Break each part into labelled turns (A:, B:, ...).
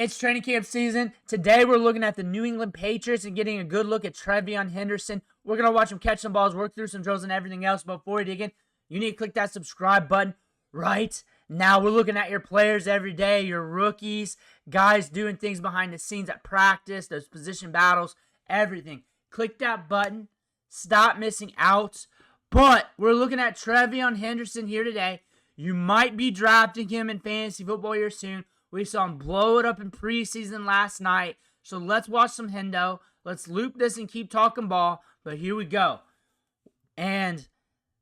A: It's training camp season. Today we're looking at the New England Patriots and getting a good look at TreVeyon Henderson. We're going to watch him catch some balls, work through some drills and everything else. But before we dig in, you need to click that subscribe button right now. We're looking at your players every day, your rookies, guys doing things behind the scenes at practice, those position battles, everything. Click that button. Stop missing out. But we're looking at TreVeyon Henderson here today. You might be drafting him in fantasy football here soon. We saw him blow it up in preseason last night. So let's watch some Hendo. Let's loop this and keep talking ball. But here we go. And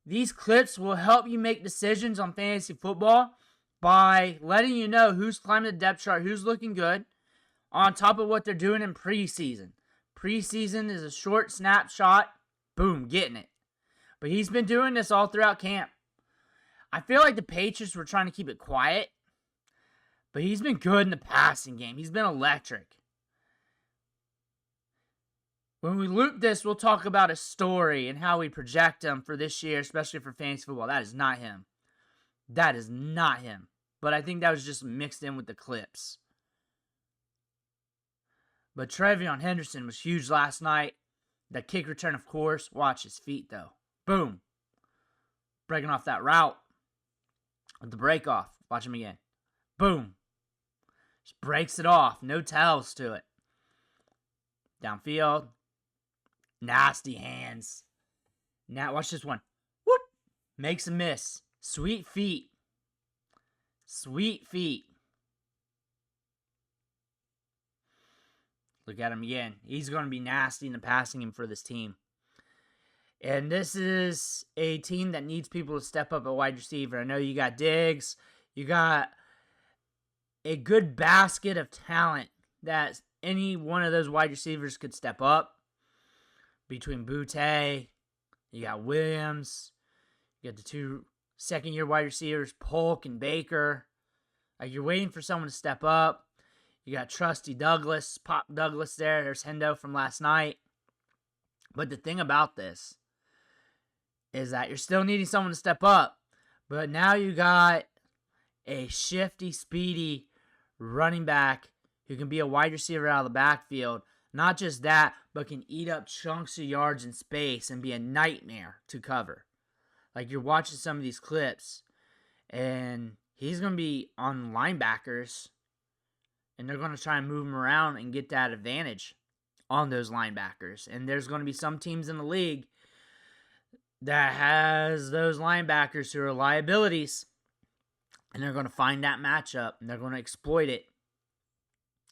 A: these clips will help you make decisions on fantasy football by letting you know who's climbing the depth chart, who's looking good, on top of what they're doing in preseason. Preseason is a short snapshot. Boom, getting it. But he's been doing this all throughout camp. I feel like the Patriots were trying to keep it quiet. But he's been good in the passing game. He's been electric. When we loop this, we'll talk about his story and how we project him for this year, especially for fantasy football. That is not him. That is not him. But I think that was just mixed in with the clips. But TreVeyon Henderson was huge last night. The kick return, of course. Watch his feet, though. Boom. Breaking off that route. With the break off. Watch him again. Boom. Just breaks it off. No tells to it. Downfield. Nasty hands. Now watch this one. Whoop. Makes a miss. Sweet feet. Sweet feet. Look at him again. He's going to be nasty in the passing game for this team. And this is a team that needs people to step up at wide receiver. I know you got Diggs. You got a good basket of talent that any one of those wide receivers could step up. Between Butte, you got Williams, you got the two second-year wide receivers, Polk and Baker. You're waiting for someone to step up. You got Trusty Douglas, Pop Douglas there. There's Hendo from last night. But the thing about this is that you're still needing someone to step up. But now you got a shifty, speedy running back who can be a wide receiver out of the backfield. Not just that, but can eat up chunks of yards in space and be a nightmare to cover. Like you're watching some of these clips, and he's going to be on linebackers, and they're going to try and move him around and get that advantage on those linebackers. And there's going to be some teams in the league that has those linebackers who are liabilities. And they're going to find that matchup, and they're going to exploit it.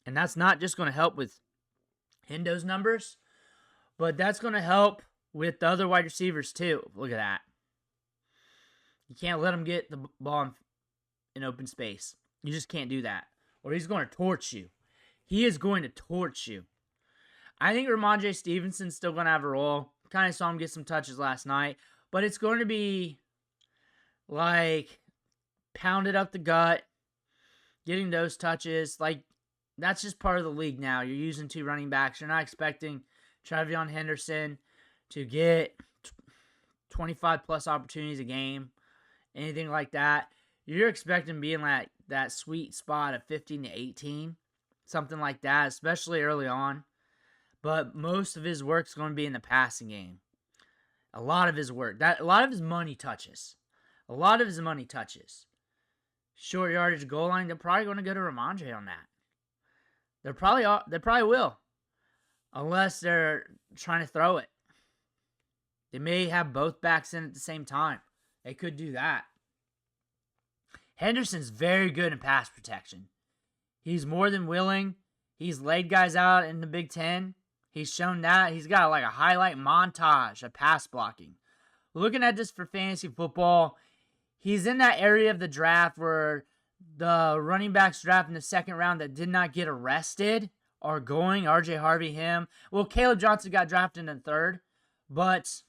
A: And that's not just going to help with Hendo's numbers, but that's going to help with the other wide receivers too. Look at that. You can't let him get the ball in open space. You just can't do that, or he's going to torch you. He is going to torch you. I think Ramondre Stevenson's still going to have a role. Kind of saw him get some touches last night, but it's going to be like pounded up the gut, getting those touches. Like, that's just part of the league now. You're using two running backs. You're not expecting TreVeyon Henderson to get 25-plus opportunities a game, anything like that. You're expecting being like that sweet spot of 15 to 18, something like that, especially early on. But most of his work's going to be in the passing game. A lot of his work. A lot of his money touches. Short yardage goal line, they're probably going to go to Ramondre on that. They probably will. Unless they're trying to throw it. They may have both backs in at the same time. They could do that. Henderson's very good in pass protection. He's more than willing. He's laid guys out in the Big Ten. He's shown that. He's got like a highlight montage of pass blocking. Looking at this for fantasy football, he's in that area of the draft where the running backs draft in the second round that did not get arrested are going. RJ Harvey, him. Well, Caleb Johnson got drafted in the third, but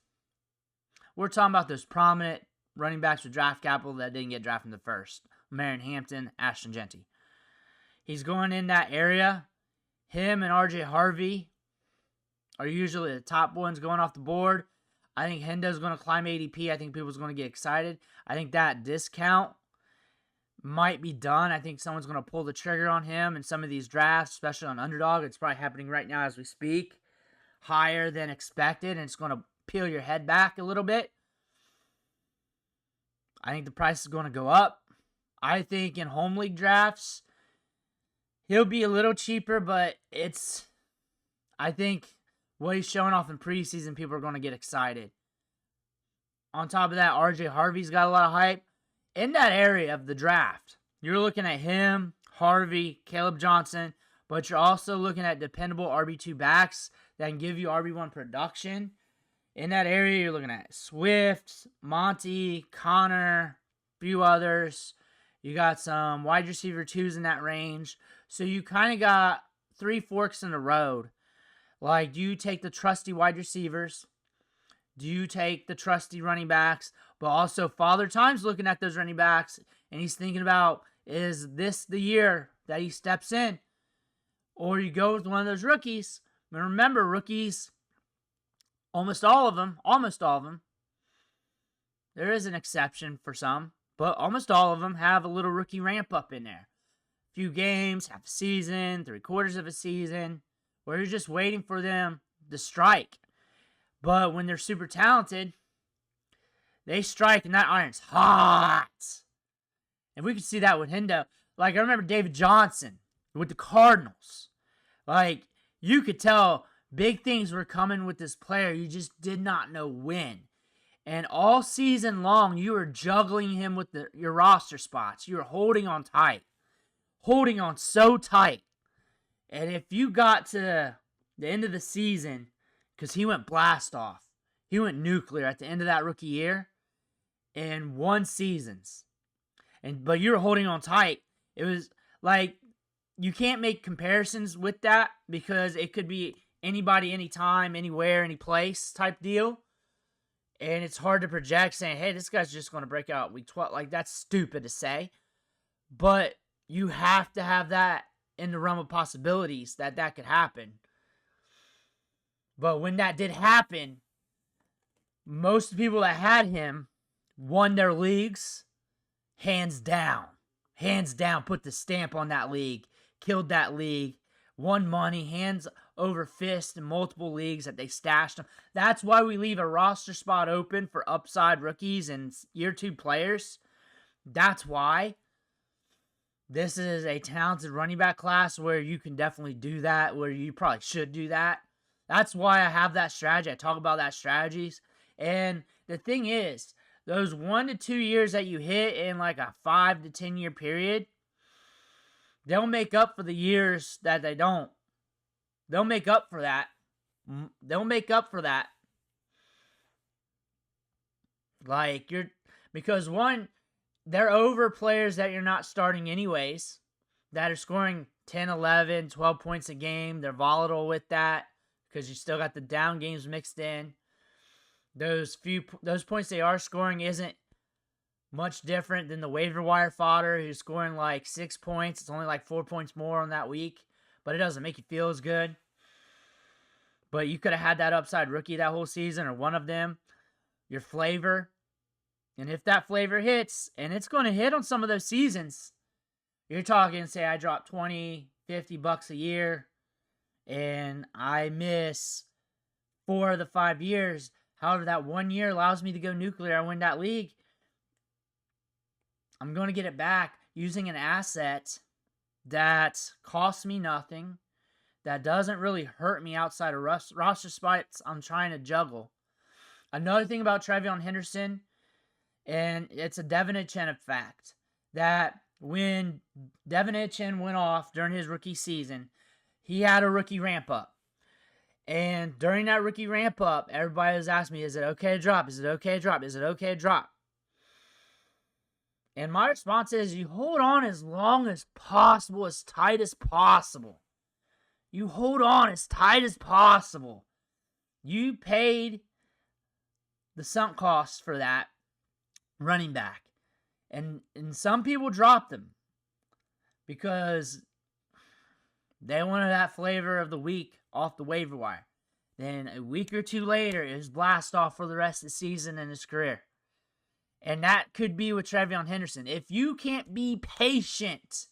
A: we're talking about those prominent running backs with draft capital that didn't get drafted in the first. Marion Hampton, Ashton Genty. He's going in that area. Him and RJ Harvey are usually the top ones going off the board. I think Hendo's going to climb ADP. I think people's going to get excited. I think that discount might be done. I think someone's going to pull the trigger on him in some of these drafts, especially on underdog. It's probably happening right now as we speak. Higher than expected, and it's going to peel your head back a little bit. I think the price is going to go up. I think in home league drafts, he'll be a little cheaper, but I think what he's showing off in preseason, people are going to get excited. On top of that, RJ Harvey's got a lot of hype. In that area of the draft, you're looking at him, Harvey, Caleb Johnson, but you're also looking at dependable RB2 backs that can give you RB1 production. In that area, you're looking at Swift, Monty, Connor, a few others. You got some wide receiver 2s in that range. So you kind of got 3 forks in the road. Like, do you take the trusty wide receivers? Do you take the trusty running backs? But also, Father Time's looking at those running backs, and he's thinking about, is this the year that he steps in? Or you go with one of those rookies. But remember, rookies, almost all of them, there is an exception for some, but almost all of them have a little rookie ramp up in there. A few games, half a season, 3/4 of a season, where you're just waiting for them to strike. But when they're super talented, they strike and that iron's hot. And we can see that with Hendo. Like, I remember David Johnson with the Cardinals. Like, you could tell big things were coming with this player. You just did not know when. And all season long, you were juggling him with your roster spots. You were holding on tight. Holding on so tight. And if you got to the end of the season, because he went blast off. He went nuclear at the end of that rookie year and won seasons. But you were holding on tight. It was like, you can't make comparisons with that because it could be anybody, anytime, anywhere, any place type deal. And it's hard to project saying, hey, this guy's just going to break out week 12. Like, that's stupid to say. But you have to have that in the realm of possibilities that could happen. But when that did happen, most people that had him won their leagues hands down. Hands down, put the stamp on that league, killed that league, won money, hands over fist in multiple leagues that they stashed them. That's why we leave a roster spot open for upside rookies and year 2 players. That's why. This is a talented running back class where you can definitely do that, where you probably should do that. That's why I have that strategy. I talk about that strategies. And the thing is, those 1 to 2 years that you hit in like a 5 to 10 year period, they'll make up for the years that they don't. They'll make up for that. They'll make up for that. Like, because one, they're over players that you're not starting anyways, that are scoring 10, 11, 12 points a game. They're volatile with that because you still got the down games mixed in. Those points they are scoring isn't much different than the waiver wire fodder who's scoring like 6 points. It's only like 4 points more on that week, but it doesn't make you feel as good. But you could have had that upside rookie that whole season, or one of them, your flavor. And if that flavor hits, and it's going to hit on some of those seasons, you're talking, say I drop $20, $50 a year, and I miss 4 of the 5 years. However, that 1 year allows me to go nuclear. I win that league. I'm going to get it back using an asset that costs me nothing, that doesn't really hurt me outside of roster spots I'm trying to juggle. Another thing about TreVeyon Henderson, and it's a Devin Etienne effect, that when Devin Etienne went off during his rookie season, he had a rookie ramp up. And during that rookie ramp up, everybody was asking me, is it okay to drop? Is it okay to drop? Is it okay to drop? And my response is, you hold on as long as possible, as tight as possible. You hold on as tight as possible. You paid the sunk cost for that running back. And some people dropped them because they wanted that flavor of the week off the waiver wire. Then a week or two later, it was blast off for the rest of the season and his career. And that could be with TreVeyon Henderson. If you can't be patient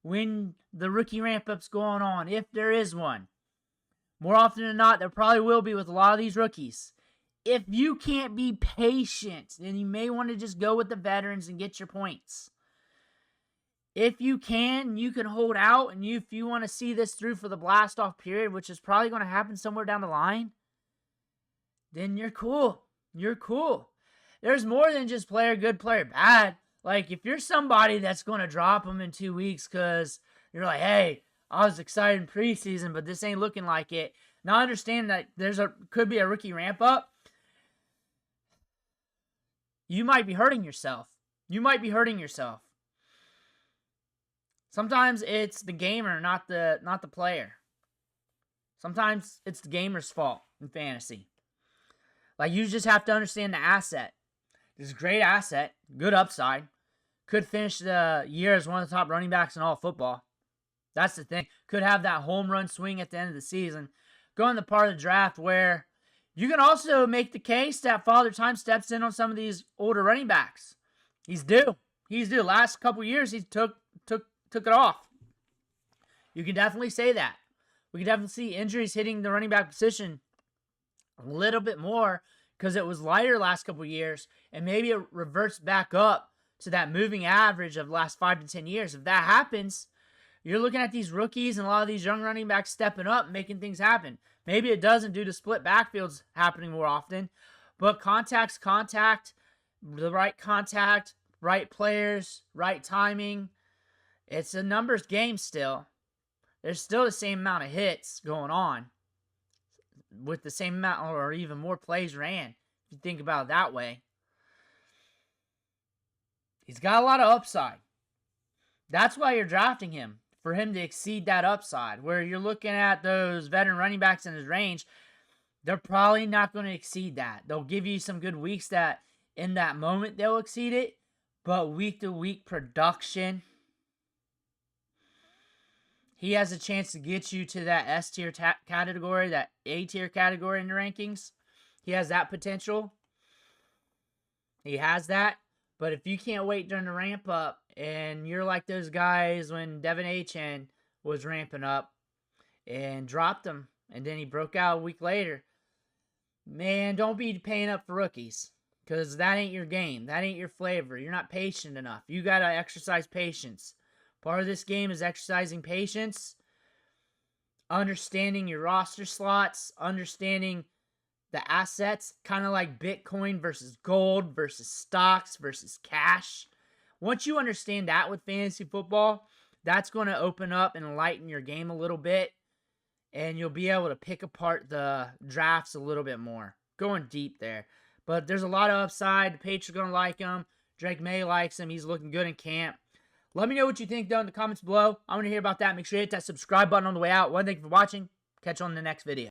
A: when the rookie ramp-up's going on, if there is one, more often than not, there probably will be with a lot of these rookies. If you can't be patient, then you may want to just go with the veterans and get your points. If you can hold out, and if you want to see this through for the blast-off period, which is probably going to happen somewhere down the line, then you're cool. You're cool. There's more than just player good, player bad. Like, if you're somebody that's going to drop them in 2 weeks because you're like, hey, I was excited in preseason, but this ain't looking like it. Now, understand that could be a rookie ramp up. You might be hurting yourself. Sometimes it's the gamer, not the player. Sometimes it's the gamer's fault in fantasy. Like, you just have to understand the asset. This is a great asset, good upside. Could finish the year as one of the top running backs in all football. That's the thing. Could have that home run swing at the end of the season. Go in the part of the draft where you can also make the case that Father Time steps in on some of these older running backs. He's due. Last couple years, he took it off. You can definitely say that. We can definitely see injuries hitting the running back position a little bit more because it was lighter last couple years, and maybe it reverts back up to that moving average of the last 5 to 10 years. If that happens, you're looking at these rookies and a lot of these young running backs stepping up and making things happen. Maybe it doesn't due to split backfields happening more often, but contact, the right contact, right players, right timing. It's a numbers game still. There's still the same amount of hits going on with the same amount or even more plays ran, if you think about it that way. He's got a lot of upside. That's why you're drafting him, for him to exceed that upside. Where you're looking at those veteran running backs in his range, they're probably not going to exceed that. They'll give you some good weeks that in that moment they'll exceed it, but week-to-week production, he has a chance to get you to that S-tier category, that A-tier category in the rankings. He has that potential. He has that. But if you can't wait during the ramp up and you're like those guys when Devin Achane was ramping up and dropped him and then he broke out a week later, man, don't be paying up for rookies because that ain't your game. That ain't your flavor. You're not patient enough. You got to exercise patience. Part of this game is exercising patience, understanding your roster slots, understanding the assets, kind of like Bitcoin versus gold versus stocks versus cash. Once you understand that with fantasy football, that's going to open up and lighten your game a little bit, and you'll be able to pick apart the drafts a little bit more. Going deep there. But there's a lot of upside. The Patriots are going to like him. Drake May likes him. He's looking good in camp. Let me know what you think down in the comments below. I want to hear about that. Make sure you hit that subscribe button on the way out. Thank you for watching. Catch you on the next video.